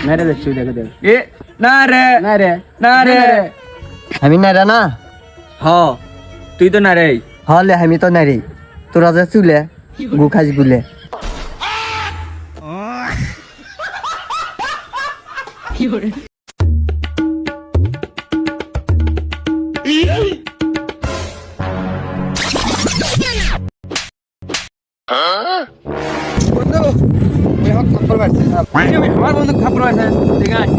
মেরে দেখছি দেখে দেখ এ না রে না রে আমি নাইরা না হ তুই তো না রে হলে আমি তো নাইরি তোরা যে চুলে গু খাস গুলে আমার বন্ধু খাপড় আছে ঠিক আছে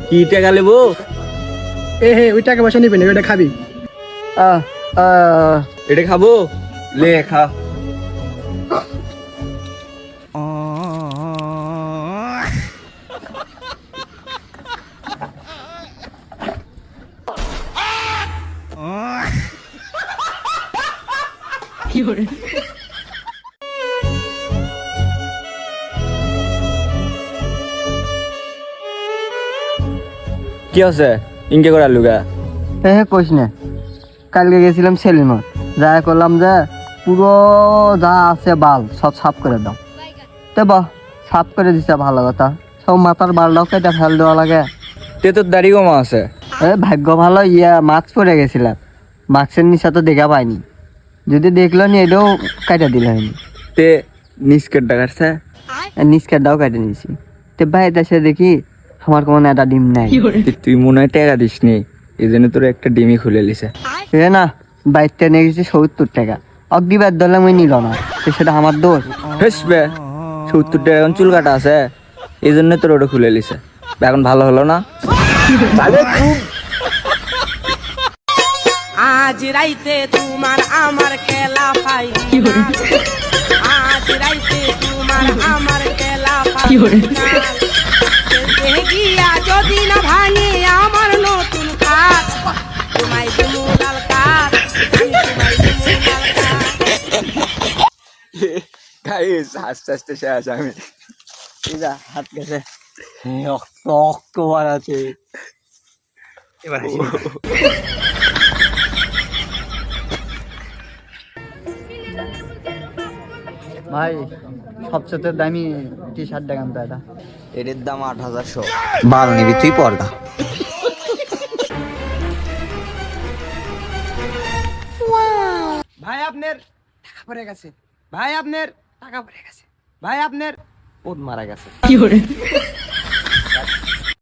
কি টাকা লেবো হে ওই টাকা পয়সা নিবি না ওইটা খাবি এটা খাবো লে খা কি আছে ইনকে করার লুগা কইস না কালকে গেছিলাম সেলিমা যা করলাম যে পুরো যা আছে বাল সব সাফ করে দাও তে বাহ সাফ করে দিছে ভালো কথা সব মাথার বালটাও কেটে ফেল দেওয়া লাগে তে তোর দাড়ি কমা আছে ভাগ্য ভালো মাস্ক পরে গেছিলাম মাস্কের নিচে তো দেখা পাইনি যদি দেখলো নি এটাও কাটা দিল হয়নি তে নিস্কেট ডাকারছে নিষ্কারটাও কেটে নিয়েছি তে ভাই দেশে দেখি আমার কোনো একটা ডিম নাই তুই মনে হয় টাকা দিস নি এই জন্য তোর একটা ডিমই খুলে লিছে না বাইকটা নিয়ে গেছি 70 টাকা অগ্নিবার ধরলাম ওই নিল না তো সেটা আমার দোষ হেসবে 70 টাকা এখন চুল কাটা আছে এই জন্য তোর ওটা খুলে লিছে এখন ভালো হলো না আজ রাইতে তোমার আমার খেলা পাই আজ রাইতে তোমার আমার খেলা পাই গিয়া যদি না ভাঙে আমার নতুন কাজ তোমায় দিমু লাল কাজ আমি তোমায় দিমু লাল কাজ গাইস আস্তে আস্তে শেষ আমি হাত গেছে রক্ত আছে এবার ভাই সবচেয়ে দামি টি শার্ট দেখান তো এটা এর দাম ৮,০০০ 12 নিবি তুই পরগা ভাই আপনার টাকা পড়ে গেছে ভাই আপনার টাকা পড়ে গেছে ভাই আপনার ওর মারা গেছে